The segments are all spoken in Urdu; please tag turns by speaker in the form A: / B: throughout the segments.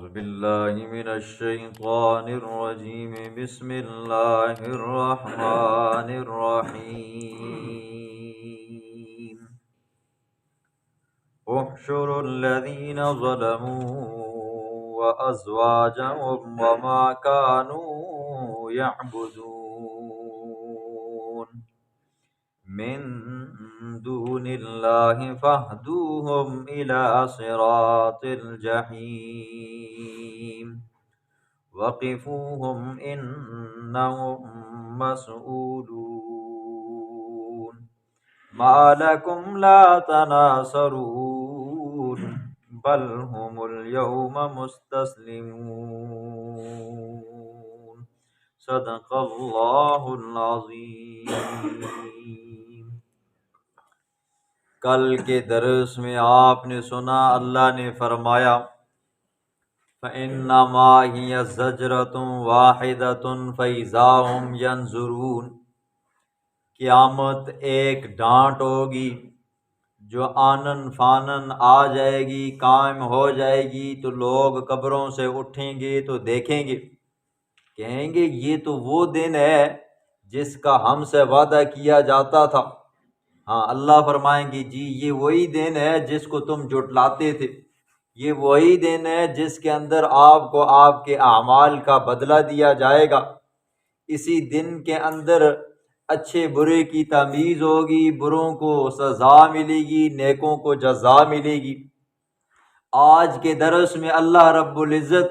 A: بالله من الشيطان الرجيم بسم الله الرحمن الرحيم احشروا الذين ظلموا وأزواجهم وما كانوا يعبدون من دون الله فاهدوهم إلى صراط الجحيم وقفوهم إنهم مسؤولون ما لكم لا تناصرون بل هم اليوم مستسلمون صدق اللہ العظیم۔ کل کے درس میں آپ نے سنا اللہ نے فرمایا فَإِنَّمَا هِيَ زَجْرَةٌ وَاحِدَةٌ فَإِذَا هُمْ يَنظُرُونَ، قیامت ایک ڈانٹ ہوگی جو آنن فانن آ جائے گی، قائم ہو جائے گی، تو لوگ قبروں سے اٹھیں گے تو دیکھیں گے، کہیں گے یہ تو وہ دن ہے جس کا ہم سے وعدہ کیا جاتا تھا۔ ہاں، اللہ فرمائیں گے جی یہ وہی دن ہے جس کو تم جھٹلاتے تھے، یہ وہی دن ہے جس کے اندر آپ کو آپ کے اعمال کا بدلہ دیا جائے گا۔ اسی دن کے اندر اچھے برے کی تمیز ہوگی، بروں کو سزا ملے گی، نیکوں کو جزا ملے گی۔ آج کے درس میں اللہ رب العزت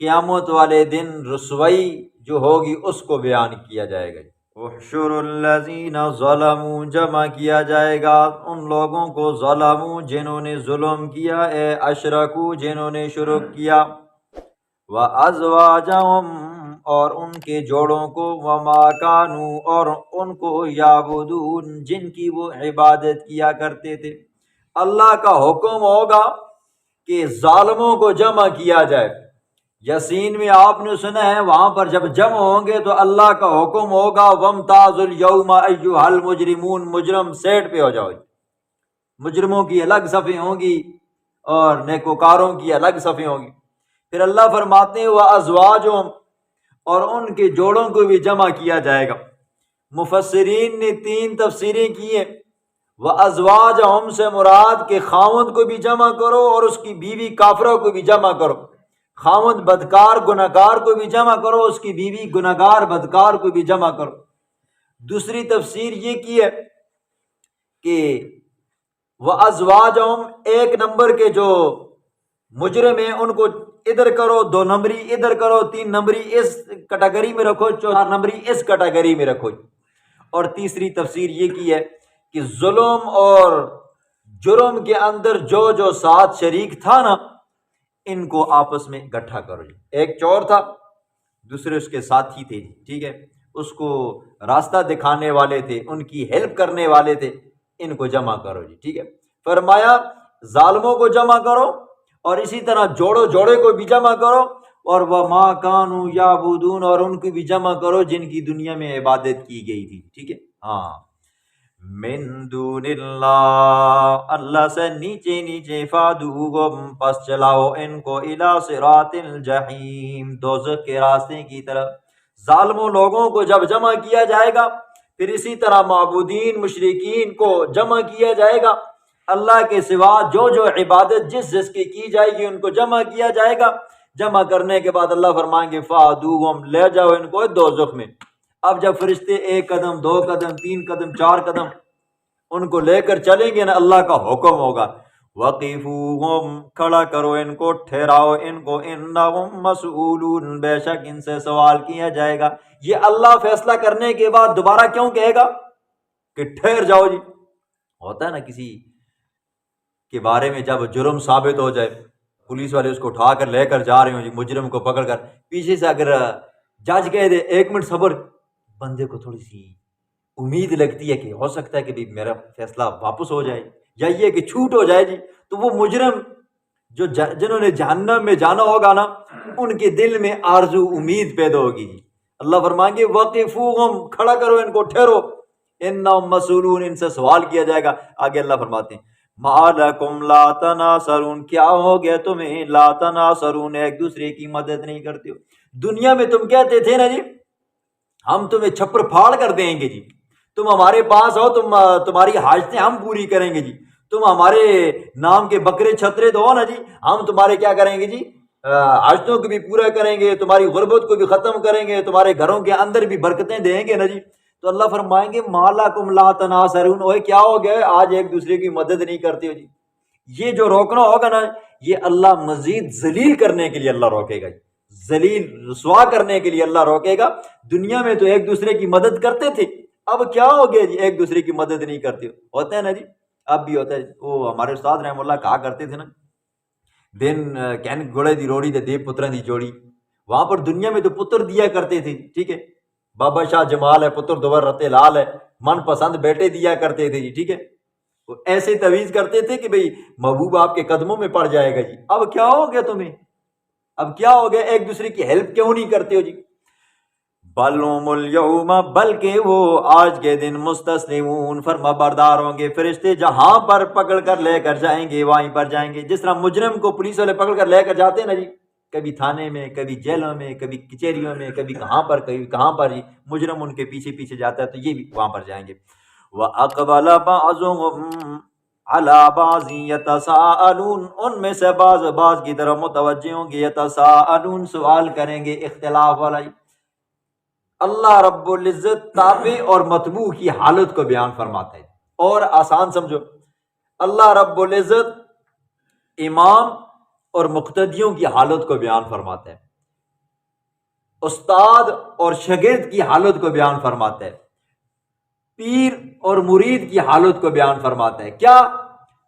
A: قیامت والے دن رسوائی جو ہوگی اس کو بیان کیا جائے گا۔ احشر الذین ظلموا، جمع کیا جائے گا ان لوگوں کو ظلموا جنہوں نے ظلم کیا، اے اشرکوا جنہوں نے شرک کیا، وازواجہم اور ان کے جوڑوں کو، وما کانوا اور ان کو، یعبدون جن کی وہ عبادت کیا کرتے تھے۔ اللہ کا حکم ہوگا کہ ظالموں کو جمع کیا جائے۔ یاسین میں آپ نے سنا ہے وہاں پر جب جمع ہوں گے تو اللہ کا حکم ہوگا وامتازوا اليوم ایھا المجرمون، مجرم سیٹ پہ ہو جاؤ۔ مجرموں کی الگ صفیں ہوں گی اور نیکوکاروں کی الگ صفیں ہوں گی۔ پھر اللہ فرماتے ہیں وازواجہم اور ان کے جوڑوں کو بھی جمع کیا جائے گا۔ مفسرین نے 3 تفسیریں کی ہیں۔ وازواجہم سے مراد کہ خاوند کو بھی جمع کرو اور اس کی بیوی کافروں کو بھی جمع کرو، خاوند بدکار گناہگار کو بھی جمع کرو، اس کی بیوی گناہگار بدکار کو بھی جمع کرو۔ دوسری تفسیر یہ کی ہے کہ وازواجہم 1 نمبر کے جو مجرم ہیں ان کو ادھر کرو، 2 نمبری ادھر کرو، 3 نمبری اس کیٹیگری میں رکھو، 4 نمبری اس کیٹیگری میں رکھو۔ اور تیسری تفسیر یہ کی ہے کہ ظلم اور جرم کے اندر جو جو ساتھ شریک تھا نا ان کو آپس میں اکٹھا کرو جی۔ ایک چور تھا، دوسرے اس کے ساتھی تھے، ٹھیک ہے، اس کو راستہ دکھانے والے تھے، ان کی ہیلپ کرنے والے تھے، ان کو جمع کرو جی، ٹھیک ہے۔ فرمایا ظالموں کو جمع کرو اور اسی طرح جوڑے کو بھی جمع کرو، اور وما کانوا یعبدون اور ان کو بھی جمع کرو جن کی دنیا میں عبادت کی گئی تھی، ٹھیک ہے۔ ہاں، من دون اللہ، اللہ سے نیچے نیچے، فادوہم پس چلاؤ ان کو، الی صراط الجحیم دوزخ کے راستے کی طرف۔ ظالموں لوگوں کو جب جمع کیا جائے گا پھر اسی طرح معبودین مشرکین کو جمع کیا جائے گا، اللہ کے سوا جو جو عبادت جس کی کی جائے گی ان کو جمع کیا جائے گا۔ جمع کرنے کے بعد اللہ فرمائیں گے فادوہم لے جاؤ ان کو دوزخ میں۔ اب جب فرشتے 1 قدم 2 قدم 3 قدم 4 قدم ان کو لے کر چلیں گے نا، اللہ کا حکم ہوگا وقفوہم کھڑا کرو ان کو، ٹھہراؤ ان کو، انہم مسئولون بے شک ان سے سوال کیا جائے گا۔ یہ اللہ فیصلہ کرنے کے بعد دوبارہ کیوں کہے گا کہ ٹھہر جاؤ جی؟ ہوتا ہے نا کسی کے بارے میں جب جرم ثابت ہو جائے، پولیس والے اس کو اٹھا کر لے کر جا رہے ہوں جی، مجرم کو پکڑ کر، پیچھے سے اگر جج کہہ دے 1 منٹ صبر، بندے کو تھوڑی سی امید لگتی ہے کہ ہو سکتا ہے کہ میرا فیصلہ واپس ہو جائے یا یہ کہ چھوٹ ہو جائے جی، تو وہ مجرم جو جنہوں نے جہنم میں جانا ہوگا نا ان کے دل میں آرزو امید پیدا ہوگی جی۔ اللہ فرمائیں گے وقفوہم کھڑا کرو ان کو، ٹھہرو، انہم مسئولون ان سے سوال کیا جائے گا۔ آگے اللہ فرماتے ہیں ما لکم لا تناصرون، کیا ہو گیا تمہیں، لا تناصرون، ایک دوسرے کی مدد نہیں کرتے ہو۔ دنیا میں تم کہتے تھے نا جی ہم تمہیں چھپر پھاڑ کر دیں گے جی، تم ہمارے پاس ہو، تمہاری حاجتیں ہم پوری کریں گے جی، تم ہمارے نام کے بکرے چھترے تو ہو نا جی، ہم تمہارے کیا کریں گے جی، حاجتوں کو بھی پورا کریں گے، تمہاری غربت کو بھی ختم کریں گے، تمہارے گھروں کے اندر بھی برکتیں دیں گے نا جی۔ تو اللہ فرمائیں گے ما لکم لا تناصرون، اوے کیا ہو گیا آج ایک دوسرے کی مدد نہیں کرتے ہو جی۔ یہ جو روکنا ہوگا نا یہ اللہ مزید ذلیل کرنے کے لیے اللہ روکے گا، ذلیل رسوا کرنے کے لیے اللہ روکے گا۔ دنیا میں تو ایک دوسرے کی مدد کرتے تھے، اب کیا ہو گیا جی ایک دوسرے کی مدد نہیں کرتے ہو، ہوتا ہے نا جی، اب بھی ہوتا ہے۔ وہ ہمارے استاد رحم اللہ کہا کرتے تھے نا، دن کہن گھوڑے دی روڑی تے دیو پتران دی جوڑی، وہاں پر دنیا میں تو پتر دیا کرتے تھے، ٹھیک ہے، بابا شاہ جمال ہے، پتر دوبر رتے لال ہے، من پسند بیٹے دیا کرتے تھے جی، ٹھیک ہے، وہ ایسے تویز کرتے تھے کہ بھئی محبوب آپ کے قدموں میں پڑ جائے گا جی۔ اب کیا ہو گیا تمہیں، اب کیا ہو گیا، ایک دوسرے کی ہیلپ کیوں نہیں کرتے ہو جی؟ بلہم الیوم، بلکہ وہ آج کے دن مستسلمون، فرما بردار ہوں گے، فرشتے جہاں پر پکڑ کر لے کر جائیں گے وہیں پر جائیں گے۔ جس طرح مجرم کو پولیس والے پکڑ کر لے کر جاتے ہیں نا جی، کبھی تھانے میں، کبھی جیلوں میں، کبھی کچہریوں میں، کبھی کہاں پر کبھی کہاں پر جی، مجرم ان کے پیچھے پیچھے جاتا ہے، تو یہ بھی وہاں پر جائیں گے۔ وَأَقْبَلَ بَعْضُهُمْ عَلَىٰ بَعْضٍ يَتَسَاءَلُونَ، ان میں سے بعض کی طرف متوجہ ہوں گے، یتساءلون، سوال کریں گے، اختلاف والا۔ اللہ رب العزت تابع اور متبوع کی حالت کو بیان فرماتا ہے، اور آسان سمجھو، اللہ رب العزت امام اور مقتدیوں کی حالت کو بیان فرماتا ہے، استاد اور شاگرد کی حالت کو بیان فرماتا ہے، پیر اور مرید کی حالت کو بیان فرماتا ہے۔ کیا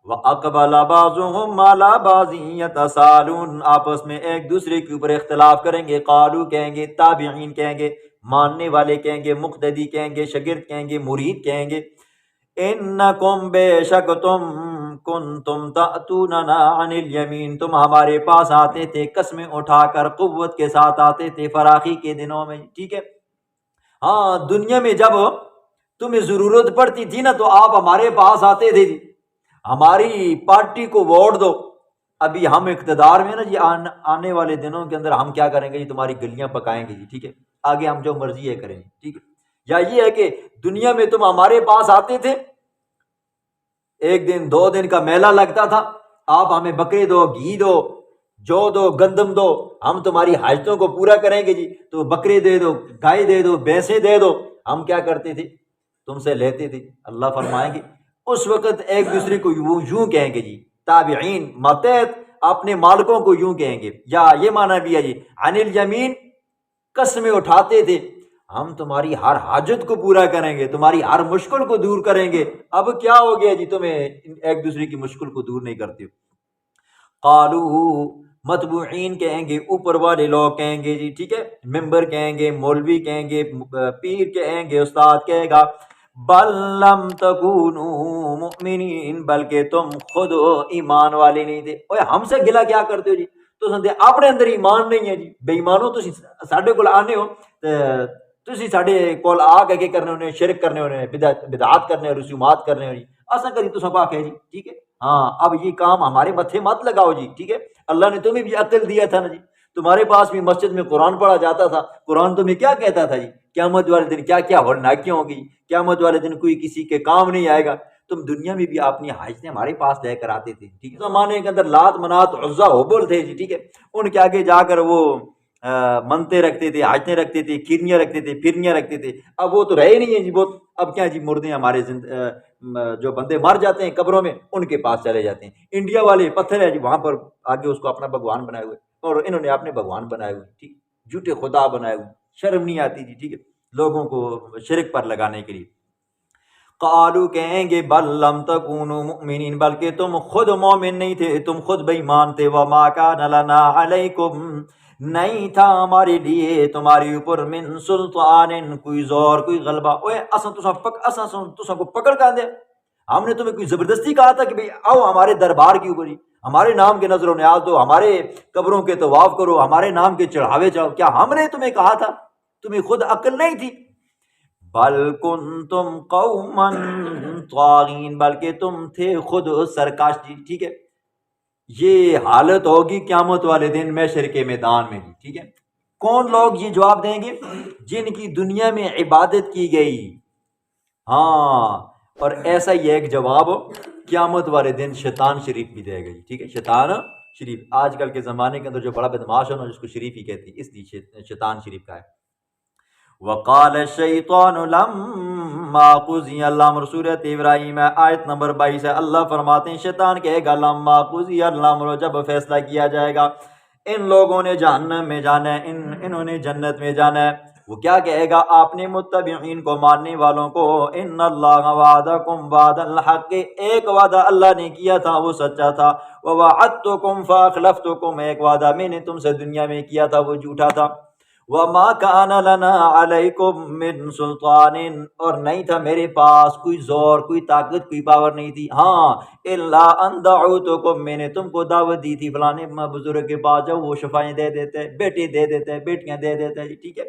A: وَأَقْبَلَ بَعْضُهُمْ عَلَىٰ بَعْضٍ يَتَسَاءَلُونَ، آپس میں ایک دوسرے کے اوپر اختلاف کریں گے، قالو کہیں گے، تابعین کہیں گے، ماننے والے کہیں گے، مقتدی کہیں گے، شاگرد کہیں گے، مرید کہیں گے، انکم، بے شک تم، کنتم تأتوننا عن الیمین، تم ہمارے پاس آتے تھے قسمیں اٹھا کر، قوت کے ساتھ آتے تھے فراخی کے دنوں میں، ٹھیک ہے، ہاں دنیا میں جب تمہیں ضرورت پڑتی تھی نا تو آپ ہمارے پاس آتے تھے جی، ہماری پارٹی کو ووٹ دو۔ ابھی ہم اقتدار میں نا جی، آنے والے دنوں کے اندر ہم کیا کریں گے جی، تمہاری گلیاں پکائیں گے جی، ٹھیک ہے، آگے ہم جو مرضی ہے کریں گے، ٹھیک ہے۔ یا یہ ہے کہ دنیا میں تم ہمارے پاس آتے تھے، ایک دن 2 دن کا میلہ لگتا تھا، آپ ہمیں بکرے دو، گھی دو، جو دو، گندم دو، ہم تمہاری حاجتوں کو پورا کریں گے جی، تو بکرے دے دو، گائے دے دو، بھینسیں دے دو، ہم کیا کرتے تھے، تم سے لیتے تھے۔ اللہ فرمائیں گے اس وقت ایک دوسرے کو یوں کہیں گے جی، تابعین ماتحت اپنے مالکوں کو یوں کہیں گے، یا یہ معنی بھی ہے جی عن الیمین، قسمیں اٹھاتے تھے ہم تمہاری ہر حاجت کو پورا کریں گے، تمہاری ہر مشکل کو دور کریں گے۔ اب کیا ہو گیا جی، تمہیں ایک دوسرے کی مشکل کو دور نہیں کرتے ہو۔ قالو، متبوعین کہیں گے، اوپر والے لوگ کہیں گے جی، ٹھیک ہے، ممبر کہیں گے، مولوی کہیں گے، پیر کہیں گے، استاد کہے گا، بل لم تکونوا مؤمنین، بلکہ تم خود ایمان والے نہیں تھے۔ اوے ہم سے گلا کیا کرتے ہو جی، تو سنتے اپنے اندر ایمان نہیں ہے جی، بے ایمانو تسی ساڈے کول آنے ہو، تسی ساڈے کول آ کے کرنے ہونے، شرک کرنے ہونے، بدعات کرنے، رسومات کرنے ہو جی، اساں کری تساں پاک ہے جی، ٹھیک ہے، ہاں اب یہ کام ہمارے متھے مت لگاؤ جی، ٹھیک ہے۔ اللہ نے تمہیں بھی عقل دیا تھا نا جی، تمہارے پاس بھی مسجد میں قرآن پڑھا جاتا تھا، قرآن تمہیں کیا کہتا تھا جی، قیامت والے دن کیا کیا ہولناکیاں ہوں گی، قیامت والے دن کوئی کسی کے کام نہیں آئے گا۔ تم دنیا میں بھی اپنی حاجتیں ہمارے پاس لے کر آتے تھے، ٹھیک ہے، زمانے کے اندر لات منات عزا حبل تھے جی، ٹھیک ہے، ان کے آگے جا کر وہ منتے رکھتے تھے، حاجتیں رکھتے تھے، کھیرنیاں رکھتے تھے، پھرنیاں رکھتے تھے، اب وہ تو رہے نہیں ہیں جی، وہ اب کیا جی، مردے ہمارے جو بندے مر جاتے ہیں قبروں میں ان کے پاس چلے جاتے ہیں، انڈیا والے پتھر ہے جی وہاں پر آگے اس کو اپنا بھگوان بنائے ہوئے، اور انہوں نے اپنے بھگوان بنائے ہوئے، ٹھیک، جھوٹے خدا بنائے ہوئے، شرم نہیں آتی جی، ٹھیک ہے، لوگوں کو شرک پر لگانے کے لیے۔ قالو کہیں گے بل لم تکونوا مؤمنین، بلکہ تم خود مومن نہیں تھے، تم خود بے ایمان تھے، وما کان لنا علیکم، نہیں تھا ہمارے لیے تمہارے اوپر من سلطان، کوئی زور، کوئی غلبہ۔ اوے اساں تساں کو پکڑ کر دیا، ہم نے تمہیں کوئی زبردستی کہا تھا کہ بھئی آؤ ہمارے دربار کے اوپر، ہمارے نام کے نظر و نیاز دو، ہمارے قبروں کے طواف کرو، ہمارے نام کے چڑھاوے چڑھاؤ، کیا ہم نے تمہیں کہا تھا؟ تمہیں خود عقل نہیں تھی؟ بل کنتم قوما طاغین، بلکہ تم تھے خود سرکش جی، ٹھیک ہے. یہ حالت ہوگی قیامت والے دن محشر کے میدان میں جی، ٹھیک ہے. کون لوگ یہ جواب دیں گے؟ جن کی دنیا میں عبادت کی گئی. ہاں، اور ایسا ہی ایک جواب قیامت والے دن شیطان شریف بھی دے گا جی، ٹھیک ہے. شیطان شریف آج کل کے زمانے کے اندر جو بڑا بدماش ہونا، جس کو شریف ہی کہتی ہے، اس لیے شیطان شریف کا ہے. وقال الشیطان لما قضی، اللہ سورۃ ابراہیم ہے آیت نمبر 22 ہے. اللہ فرماتے ہیں شیطان کہے گا لما قضی الامر، جب فیصلہ کیا جائے گا ان لوگوں نے جہنم میں جانا ہے، انہوں نے جنت میں جانا ہے، وہ کیا کہے گا اپنے متبعین کو، ماننے والوں کو، ان اللہ وعدکم وعد الحق، ایک وعدہ اللہ نے کیا تھا وہ سچا تھا، ووعدتکم فاخلفتکم، ایک وعدہ میں نے تم سے دنیا میں کیا تھا وہ جھوٹا تھا. وما كان لنا عليكم من سلطان، اور نہیں تھا میرے پاس کوئی زور، کوئی طاقت، کوئی پاور نہیں تھی. ہاں الا ان دعوتكم، میں نے تم کو دعوت دی تھی فلانے بزرگ کے پاس جاؤ، وہ شفائیں دے دیتے، بیٹے دے دیتے، بیٹیاں دے دیتے جی، ٹھیک ہے.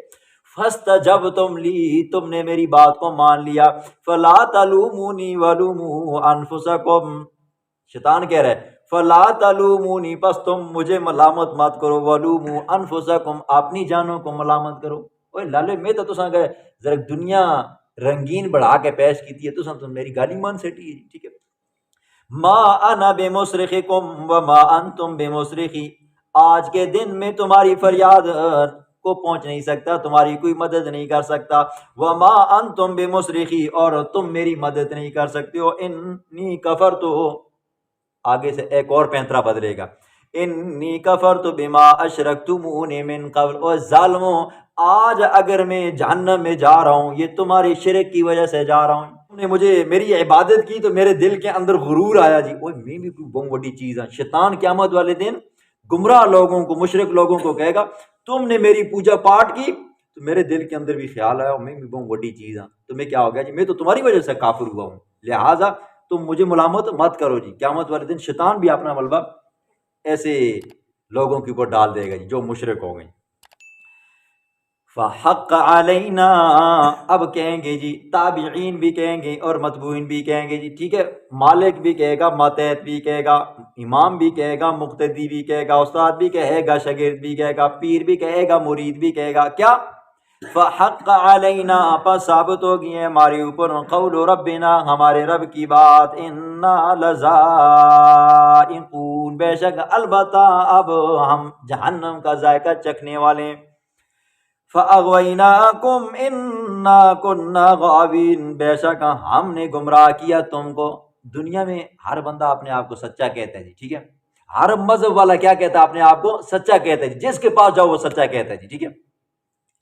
A: فاستجبتم لی، تم نے میری بات کو مان لیا. فلا تلومونی ولوموا انفسکم، شیطان کہہ رہا ہے فلا تلومونی، پس تم مجھے ملامت مت کرو، ولوموا انفسکم، اپنی جانوں کو ملامت کرو. اوے لالے میں تو تساں گئے ذرا دنیا رنگین بڑھا کے پیش کیتی ہے، تساں تو میری گالی مان سٹی ہے، ٹھیک ہے. ما انا بمصرخکم وما انتم بمصرخی، آج کے دن میں تمہاری فریاد کو پہنچ نہیں سکتا، تمہاری کوئی مدد نہیں کر سکتا. وما انتم بمصرخی، اور تم میری مدد نہیں کر سکتے ہو. انی کفرت، آگے سے ایک اور پینترا بدلے گا، انی کفرت بما اشرکتمون من قبل، اور ظالموں آج اگر میں جہنم میں جا رہا ہوں یہ تمہاری شرک کی وجہ سے جا رہا ہوں. تم نے مجھے میری عبادت کی تو میرے دل کے اندر غرور آیا جی، اوہ میں بھی کوئی بہت بڑی چیز ہے. شیطان قیامت والے دن گمراہ لوگوں کو، مشرک لوگوں کو کہے گا تم نے میری پوجا پاٹ کی تو میرے دل کے اندر بھی خیال آیا میں بھی بہت بڑی چیز ہوں. تمہیں کیا ہو گیا جی، میں تو تمہاری وجہ سے کافر ہوا ہوں، لہٰذا تم مجھے ملامت مت کرو جی. قیامت والے دن شیطان بھی اپنا ملبہ ایسے لوگوں کے اوپر ڈال دے گا جی جو مشرک ہو گئے. فحق علینا، اب کہیں گے جی تابعین بھی کہیں گے اور متبوعین بھی کہیں گے جی، ٹھیک ہے. مالک بھی کہے گا، ماتحت بھی کہے گا، امام بھی کہے گا، مقتدی بھی کہے گا، استاد بھی کہے گا، شاگرد بھی کہے گا، پیر بھی کہے گا، مرید بھی کہے گا. کیا؟ فحق علینا، پس ثابت ہوگی ہے ہمارے اوپر، قول ربنا، ہمارے رب کی بات، انا لذائقون، بے شک البتہ اب ہم جہنم کا ذائقہ چکھنے والے ہیں. فَأَغْوَيْنَاكُمْ إِنَّا كُنَّا غَاوِينَ، بے شک ہم نے گمراہ کیا تم کو. دنیا میں ہر بندہ اپنے آپ کو سچا کہتا ہے جی، ٹھیک ہے. ہر مذہب والا کیا کہتا ہے؟ اپنے آپ کو سچا کہتا ہے جی، جس کے پاس جاؤ وہ سچا کہتا ہے جی، ٹھیک ہے.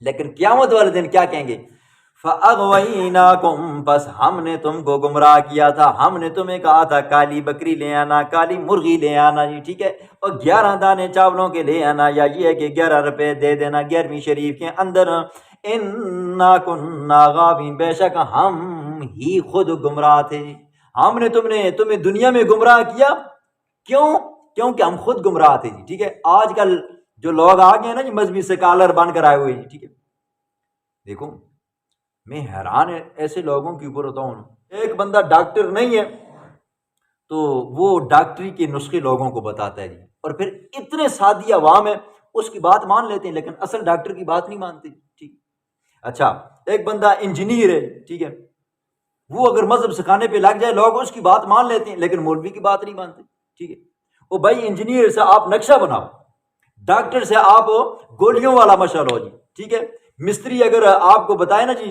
A: لیکن قیامت والے دن کیا کہیں گے؟ فَأَغْوَيْنَاكُمْ، بس ہم نے تم کو گمراہ کیا تھا، ہم نے تمہیں کہا تھا کالی بکری لے آنا، کالی مرغی لے آنا جی، ٹھیک ہے، اور 11 دانے چاولوں کے لے آنا، یا یہ ہے کہ 11 روپے دے دینا 11ویں شریف کے اندر. اِنَّا كُنَّا غَاوِينَ، بے شک ہم ہی خود گمراہ تھے. ہم نے تمہیں دنیا میں گمراہ کیا، کیوں؟ کیونکہ ہم خود گمراہ تھے جی، ٹھیک ہے. آج کل جو لوگ آ گئے ہیں نا جی مذہبی سکالر بن کر آئے ہوئے ہیں، ٹھیک ہے. دیکھو میں حیران ایسے لوگوں کے اوپر ہوتا ہوں. ایک بندہ ڈاکٹر نہیں ہے تو وہ ڈاکٹری کے نسخے لوگوں کو بتاتا ہے جی، اور پھر اتنے سادی عوام ہے اس کی بات مان لیتے ہیں لیکن اصل ڈاکٹر کی بات نہیں مانتے، ٹھیک. اچھا ایک بندہ انجینئر ہے، ٹھیک ہے، وہ اگر مذہب سکھانے پہ لگ جائے لوگ اس کی بات مان لیتے ہیں لیکن مولوی کی بات نہیں مانتے، ٹھیک ہے. وہ بھائی انجینئر سے آپ نقشہ بناؤ، ڈاکٹر سے آپ گولیوں والا مشل ہو جی، ٹھیک ہے. مستری اگر آپ کو بتائے نا جی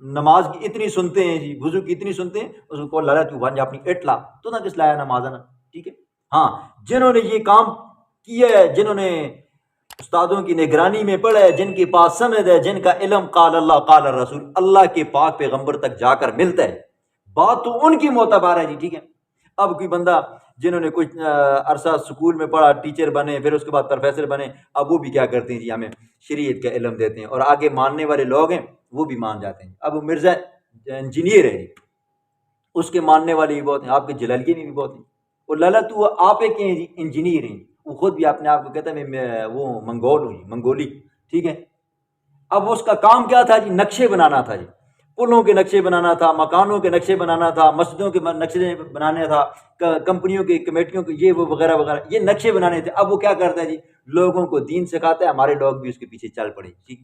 A: نماز کی اتنی سنتے ہیں جی، وضو کی اتنی سنتے ہیں، اس کو لڑا تو بن جا اپنی اٹ لا تو نہ کس لایا نماز نا، ٹھیک ہے. ہاں جنہوں نے یہ کام کیا ہے، جنہوں نے استادوں کی نگرانی میں پڑھا ہے، جن کے پاس سند ہے، جن کا علم قال اللہ قال الرسول، اللہ کے پاک پیغمبر تک جا کر ملتا ہے، بات تو ان کی معتبر ہے جی، ٹھیک ہے. اب کوئی بندہ جنہوں نے کچھ عرصہ سکول میں پڑھا، ٹیچر بنے، پھر اس کے بعد پروفیسر بنے، اب وہ بھی کیا کرتے ہیں جی ہمیں شریعت کا علم دیتے ہیں، اور آگے ماننے والے لوگ ہیں وہ بھی مان جاتے ہیں. اب مرزا انجینئر ہے، اس کے ماننے والے بھی بہت ہیں، آپ کے جلالیے میں بھی بہت ہیں. اور لالا تو آپ ایک ہیں جی انجینئر ہیں، وہ خود بھی اپنے آپ کو کہتا ہے میں وہ منگول ہوں، منگولی، ٹھیک ہے. اب اس کا کام کیا تھا جی؟ نقشے بنانا تھا جی. پلوں کے نقشے بنانا تھا، مکانوں کے نقشے بنانا تھا، مسجدوں کے نقشے بنانے تھا، کمپنیوں کے کمیٹیوں کے یہ وہ وغیرہ وغیرہ یہ نقشے بنانے تھے۔ اب وہ کیا کرتا ہے جی، لوگوں کو دین سکھاتا ہے، ہمارے لوگ بھی اس کے پیچھے چل پڑے ٹھیک۔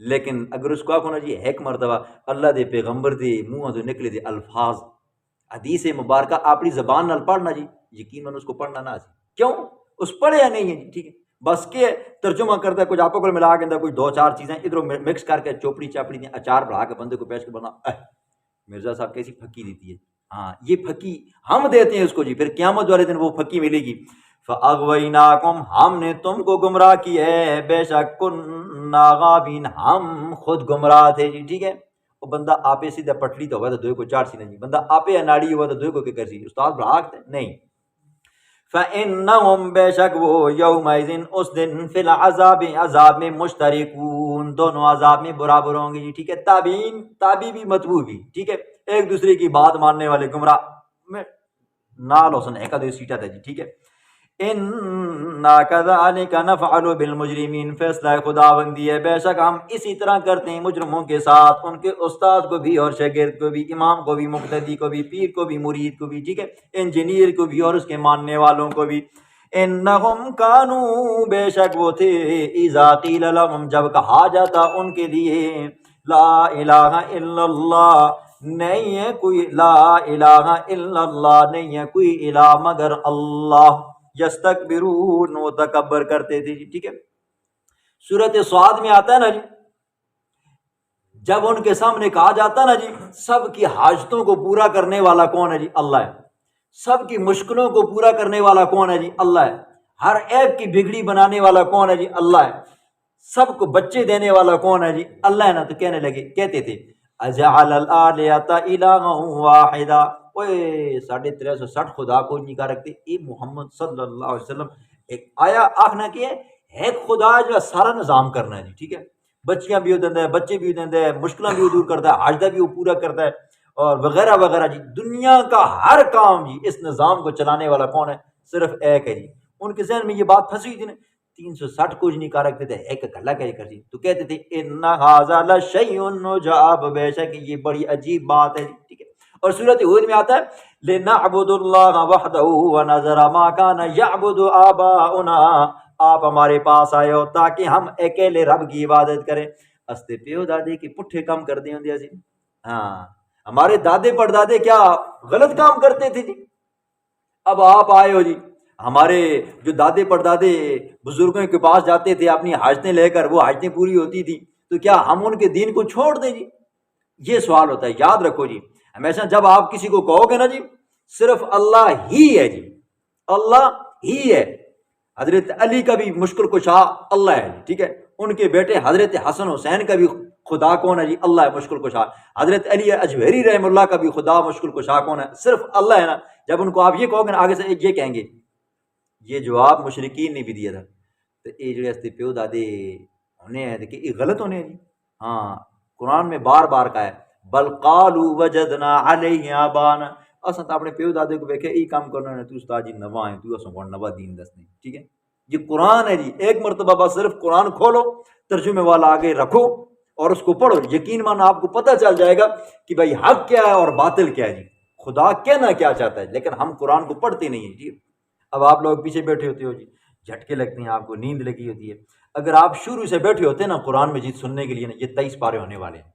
A: لیکن اگر اس کو آپ ہونا جی ایک مرتبہ اللہ دے پیغمبر دے منہ تو نکلے دے الفاظ حدیث مبارکہ اپنی زبان نال پڑھنا جی، یقیناً اس کو پڑھنا نہ سی کیوں اس پڑھیا نہیں ہے جی ٹھیک ہے، بس کہ ترجمہ کرتا ہے، کچھ آپ کو ملا کے اندر کچھ دو چار چیزیں ادھر مکس کر کے چوپڑی چاپڑی دیں اچار بڑھا کے بندے کو پیش کے بنا مرزا صاحب کیسی پھکی دیتی ہے، ہاں یہ پھکی ہم دیتے ہیں اس کو جی، پھر قیامت والے دن وہ پھکی ملے گی۔ فَأَغْوَيْنَاكُمْ ہم نے تم کو گمراہ کیا ہے، بے شک کُنَّا غَاوِينَ ہم خود گمراہ تھے جی ٹھیک ہے۔ وہ بندہ آپے سیدھا پٹلی تو ہوا تو دوئے کو چار سی نہیں، بندہ آپے اناڑی ہوا تو دوئے کو کیا کر سی استاد بڑھاک نہیں۔ فَإِنَّهُمْ بے شک وہ یومئذ اس دن فی العذاب عذاب میں مشترکون دونوں عذاب میں برابر ہوں گے جی ٹھیک ہے۔ تابعین تابع بھی متبوع بھی ٹھیک ہے، ایک دوسرے کی بات ماننے والے گمراہ میں نال حسن ایک آدھے سیٹا تھا جی ٹھیک ہے۔ اِنَّا كَذَلِكَ نَفْعَلُ بِالْمُجْرِمِينَ فیصلہ خداوندی ہے بے شک ہم اسی طرح کرتے ہیں مجرموں کے ساتھ، ان کے استاد کو بھی اور شاگرد کو بھی، امام کو بھی، مقتدی کو بھی، پیر کو بھی، مرید کو بھی ٹھیک ہے، انجینئر کو بھی اور اس کے ماننے والوں کو بھی۔ انہم کانوا بے شک وہ تھے اذا قیل لهم جب کہا جاتا ان کے لیے لا الہ الا اللہ نہیں ہے کوئی، لا الہ الا اللہ نہیں ہے کوئی الہ مگر اللہ، یستکبرون وہ تکبر کرتے تھے جی ٹھیک ہے۔ سورۃ صاد میں آتا ہے نا جی، جب ان کے سامنے کہا جاتا نا جی سب کی حاجتوں کو پورا کرنے والا کون ہے جی اللہ ہے، سب کی مشکلوں کو پورا کرنے والا کون ہے جی اللہ ہے، ہر عیب کی بگڑی بنانے والا کون ہے جی اللہ ہے، سب کو بچے دینے والا کون ہے جی اللہ ہے نا، تو کہنے لگے کہتے تھے اجعل الآلہۃ الہا واحدا، اوے 360 خدا کو نہیں کہا رکھتے، اے محمد صلی اللہ علیہ وسلم ایک آیا آخنا کہ ایک خدا جو سارا نظام کرنا ہے جی ٹھیک ہے، بچیاں بھی دینا ہے، بچے بھی دینا ہے، مشکلیں بھی دور کرتا ہے، حاجتہ بھی وہ پورا کرتا ہے اور وغیرہ وغیرہ جی، دنیا کا ہر کام جی اس نظام کو چلانے والا کون ہے، صرف ایک ہے جی۔ ان کے ذہن میں یہ بات پھنسی ہوئی تھی نا، 360 کچھ نہیں کہا رکھتے تھے، ایک گلا کیا کر دی، تو کہتے تھے ان ھذا لشیء عجاب بے شک یہ بڑی عجیب بات ہے ٹھیک ہے۔ اور سورۃ ہود میں آتا ہے لنعبد اللہ وحدہ ونذر ما کان یعبد آباؤنا، آپ ہمارے پاس آئے ہو تاکہ ہم اکیلے رب کی عبادت کریں، استے پیو دادے کے پٹھے کام کر دیں ہوندے سی، ہاں ہمارے دادے پردادے کیا غلط کام کرتے تھے جی، اب آپ آئے ہو جی، ہمارے جو دادے پردادے بزرگوں کے پاس جاتے تھے اپنی حاجتیں لے کر، وہ حاجتیں پوری ہوتی تھی، تو کیا ہم ان کے دین کو چھوڑ دیں جی؟ یہ سوال ہوتا ہے، یاد رکھو جی ہمیشہ جب آپ کسی کو کہو گے نا جی صرف اللہ ہی ہے جی، اللہ ہی ہے، حضرت علی کا بھی مشکل کشا اللہ ہے جی ٹھیک ہے، ان کے بیٹے حضرت حسن حسین کا بھی خدا کون ہے جی اللہ ہے مشکل کشا، حضرت علی اجویری رحم اللہ کا بھی خدا مشکل کشا کون ہے، صرف اللہ ہے نا۔ جب ان کو آپ یہ کہو گے نا آگے سے یہ کہیں گے، یہ جواب مشرکین نے بھی دیا تھا، تو یہ جو ہے پیو دادے ہونے ہیں کہ یہ غلط ہونے ہیں جی، ہاں قرآن میں بار بار کہا ہے بل قالوا وجدنا علیہ آبانا، اساں تو اپنے پیو دادے کو ویکھے ای کام کرنا ہے، تو استاد جی نواں ہے، تو اساں کو نواں دین دسنے ٹھیک ہے۔ یہ قرآن ہے جی، ایک مرتبہ بس صرف قرآن کھولو، ترجمے والا آگے رکھو اور اس کو پڑھو، یقین مانا آپ کو پتہ چل جائے گا کہ بھائی حق کیا ہے اور باطل کیا ہے جی، خدا کہنا کیا چاہتا ہے، لیکن ہم قرآن کو پڑھتے نہیں ہیں جی۔ اب آپ لوگ پیچھے بیٹھے ہوتے ہو جی، جھٹکے لگتے ہیں آپ کو، نیند لگی ہوتی ہے، اگر آپ شروع سے بیٹھے ہوتے نا قرآن مجید سننے کے لیے نا، یہ 23 پارے ہونے والے ہیں،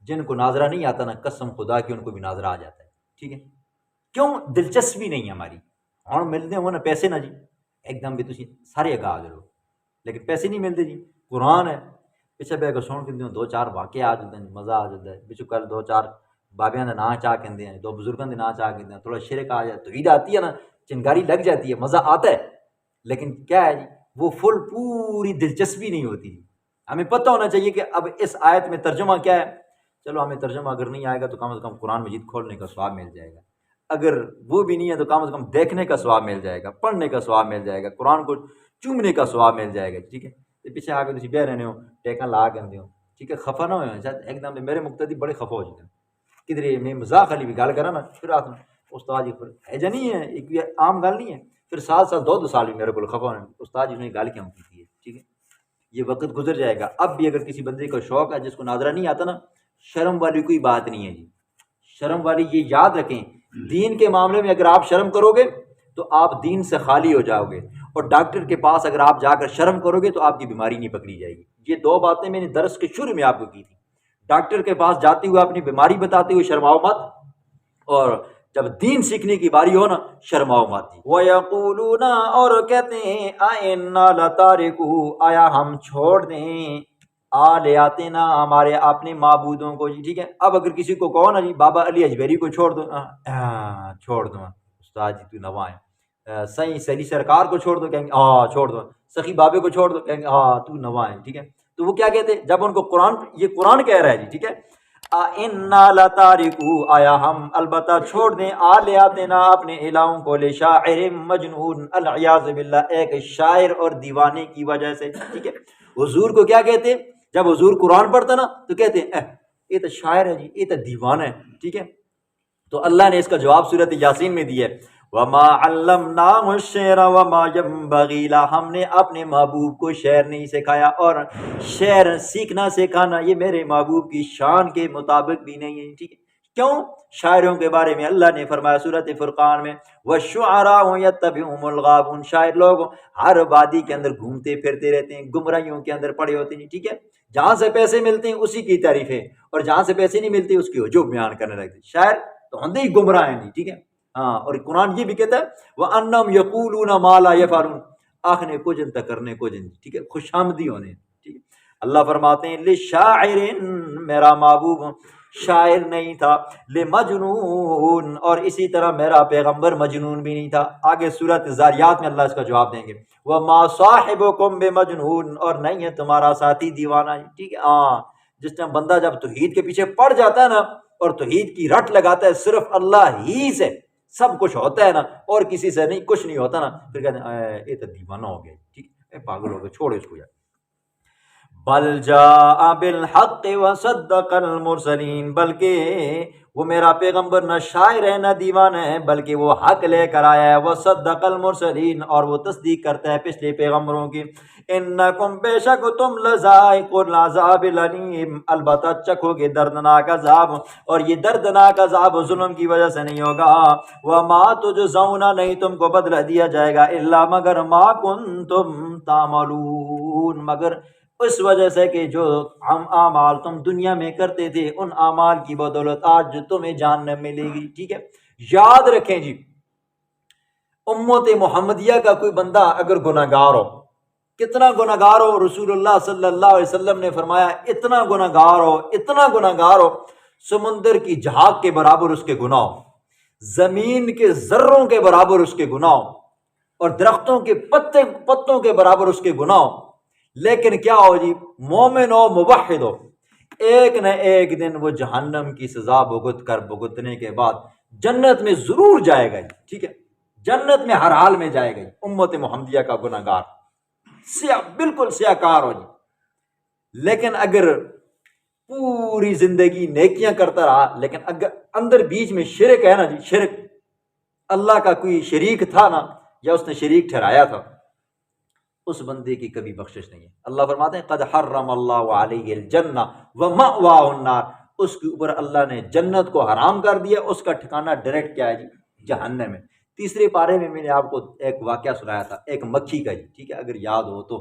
A: جن کو ناظرہ نہیں آتا نا قسم خدا کی ان کو بھی ناظرہ آ جاتا ہے ٹھیک ہے۔ کیوں دلچسپی نہیں ہماری، اور ملتے ہو نا پیسے نا جی ایک دم بھی تسی سارے اگا جاؤ، لیکن پیسے نہیں ملتے جی، قرآن ہے پیچھے بہ کے سن کے دو چار واقعے آ جاتے ہیں، مزہ آ جاتا ہے، بچو کل دو چار بابیاں کا نام چاہ کہتے ہیں، دو بزرگوں کے نام چاہ کہتے ہیں، تھوڑا شرک آ جائے، توحید آتی ہے نا، چنگاری لگ جاتی ہے، مزہ آتا ہے، لیکن کیا ہے جی وہ فل پوری دلچسپی نہیں ہوتی۔ ہمیں پتہ ہونا چاہیے کہ اب اس آیت میں ترجمہ کیا ہے، چلو ہمیں ترجمہ اگر نہیں آئے گا تو کم از کم قرآن مجید کھولنے کا ثواب مل جائے گا، اگر وہ بھی نہیں ہے تو کم از کم دیکھنے کا ثواب مل جائے گا، پڑھنے کا ثواب مل جائے گا، قرآن کو چومنے کا ثواب مل جائے گا ٹھیک ہے۔ تو پیچھے آ کے تھی بہ رہنے ہو ٹیکاں لا کے ہو ٹھیک ہے، خفا نہ ہوئے شاید ایک دم میرے مقتدی بڑے خفا ہو جاتے ہیں، کدھر میں مزاق والی بھی گل کرا نا پھر آتا استاد جی ہے جا نہیں ہے، ایک عام گل نہیں ہے، پھر 7 سال 2 سال بھی میرے کو خفا ہونے استاد جی نے گل کیوں کی ہے ٹھیک ہے۔ یہ وقت گزر جائے گا، اب بھی اگر کسی بندے کو شوق ہے جس کو ناظرہ نہیں آتا نا شرم والی کوئی بات نہیں ہے جی. شرم والی یہ یاد رکھیں، دین کے معاملے میں اگر آپ شرم کرو گے تو آپ دین سے خالی ہو جاؤ گے، اور ڈاکٹر کے پاس اگر آپ جا کر شرم کرو گے تو آپ کی بیماری نہیں پکڑی جائے گی. یہ دو باتیں میں نے درس کے شروع میں آپ کو کی تھی. ڈاکٹر کے پاس جاتے ہوئے اپنی بیماری بتاتے ہوئے شرماؤ مت، اور جب دین سیکھنے کی باری ہو نا شرماؤ مت. وَيَقُولُونَ اور کہتے ہیں أَإِنَّا لَتَارِكُو آیا ہم چھوڑ دیں لے آتے نا ہمارے اپنے معبودوں کو جی. ٹھیک ہے، اب اگر کسی کو کہو نا جی بابا علی اجمیری کو چھوڑ دو، چھوڑ دو استاد جی تو نواں ہے، سائیں سلی سرکار کو چھوڑ دو، کہیں گے چھوڑ دو، سخی بابے کو چھوڑ دو، کہیں گے تو نواں ہے. ٹھیک ہے، تو وہ کیا کہتے ہیں جب ان کو قرآن، یہ قرآن کہہ رہا ہے جی. ٹھیک ہے، اِنَّا لَتَارِكُو آیا ہم البتہ چھوڑ دیں لے آتے نا اپنے الہوں کو لِشَاعِرٍ مجنون العیاذ باللہ، ایک شاعر اور دیوانے کی وجہ سے. ٹھیک ہے، حضور کو کیا کہتے ہیں جب حضور قرآن پڑھتا نا تو کہتے ہیں یہ تو شاعر ہے جی، یہ تو دیوانہ ہے. ٹھیک ہے، تو اللہ نے اس کا جواب سورۃ یاسین میں دیا ہے، وَمَا عَلَّمْنَاهُ الشِّعْرَ وَمَا يَنبَغِي لَهُ، ہم نے اپنے محبوب کو شعر نہیں سکھایا، اور شعر سیکھنا سکھانا یہ میرے محبوب کی شان کے مطابق بھی نہیں ہے. ٹھیک ہے، کیوں؟ شاعروں کے بارے میں اللہ نے فرمایا سورۃ فرقان میں، وَالشُّعَرَاءُ يَتَّبِعُهُمُ الْغَاوُونَ، شاعر لوگ ہر وادی کے اندر گھومتے پھرتے رہتے ہیں، گمراہیوں کے اندر پڑے ہوتے ہیں. ٹھیک ہے، جہاں سے پیسے ملتے ہیں اسی کی تعریفیں، اور جہاں سے پیسے نہیں ملتے اس کی عجوب بیان کرنے لگتے ہیں. شاعر تو ہندے ہی گمراہ ہیں جی. ٹھیک ہے، اور قرآن یہ بھی کہتا ہے وَأَنَّهُمْ يَقُولُونَ مَا لَا يَفْعَلُونَ، آخنے کو جن تک کرنے کو جن. ٹھیک ہے، خوش آمدی ہونے. ٹھیک ہے، اللہ فرماتے ہیں لِشَاعِرٍ، میرا محبوب شاعر نہیں تھا، لِمَجْنُون، اور اسی طرح میرا پیغمبر مجنون بھی نہیں تھا. آگے سورۃ زاریات میں اللہ اس کا جواب دیں گے، وَمَا صَاحِبُكُمْ بِمَجْنُون، اور نہیں ہے تمہارا ساتھی دیوانہ. ٹھیک ہے، جس ٹائم بندہ جب توحید کے پیچھے پڑ جاتا ہے نا اور توحید کی رٹ لگاتا ہے صرف اللہ ہی سے سب کچھ ہوتا ہے نا اور کسی سے نہیں کچھ نہیں ہوتا نا، پھر کہتے ہیں یہ تو دیوانہ ہو گیا. ٹھیک ہے، پاگل ہو گیا، چھوڑو اس کو یار. بل جاء بالحق وصدق المرسلین، بلکہ وہ میرا پیغمبر نہ شاعر ہے نہ دیوانہ ہے بلکہ وہ حق لے کر آیا ہے. وصدق المرسلین، اور وہ تصدیق کرتا ہے پچھلے پیغمبروں کی. انکم، بے شک تم لذائق العذاب العلیم، البتہ چکھو گے دردناک عذاب، اور یہ دردناک عذاب ظلم کی وجہ سے نہیں ہوگا. وما تجزون، نہیں تم کو بدلہ دیا جائے گا، الا مگر ما کنتم تعملون، مگر اس وجہ سے کہ جو اعمال تم دنیا میں کرتے تھے ان اعمال کی بدولت آج جو تمہیں جاننے ملے گی. ٹھیک ہے، یاد رکھیں جی، امت محمدیہ کا کوئی بندہ اگر گناہگار ہو، کتنا گناہگار ہو، رسول اللہ صلی اللہ علیہ وسلم نے فرمایا اتنا گناہگار ہو، اتنا گناہگار ہو، سمندر کی جھاگ کے برابر اس کے گناہ ہو، زمین کے ذروں کے برابر اس کے گناہ ہو، اور درختوں کے پتوں کے برابر اس کے گناہ ہو، لیکن کیا ہو جی، مومن ہو، موحد ہو، ایک نہ ایک دن وہ جہنم کی سزا بھگتنے کے بعد جنت میں ضرور جائے گا. ٹھیک ہے، جنت میں ہر حال میں جائے گا. امت محمدیہ کا گناہگار سیاہ، بالکل سیاہ کار ہو جی، لیکن اگر پوری زندگی نیکیاں کرتا رہا لیکن اگر اندر بیچ میں شرک ہے نا جی، شرک، اللہ کا کوئی شریک تھا نا یا اس نے شریک ٹھہرایا تھا، اس بندے کی کبھی بخشش نہیں ہے. اللہ فرماتے ہیں قد حرم اللہ علیہ الجنہ ومأواہ النار، اس کے اوپر اللہ نے جنت کو حرام کر دیا، اس کا ٹھکانہ ڈائریکٹ کیا ہے جی، جہنم میں. تیسرے پارے میں نے آپ کو ایک واقعہ سنایا تھا ایک مکھی کا جی. ٹھیک ہے، اگر یاد ہو تو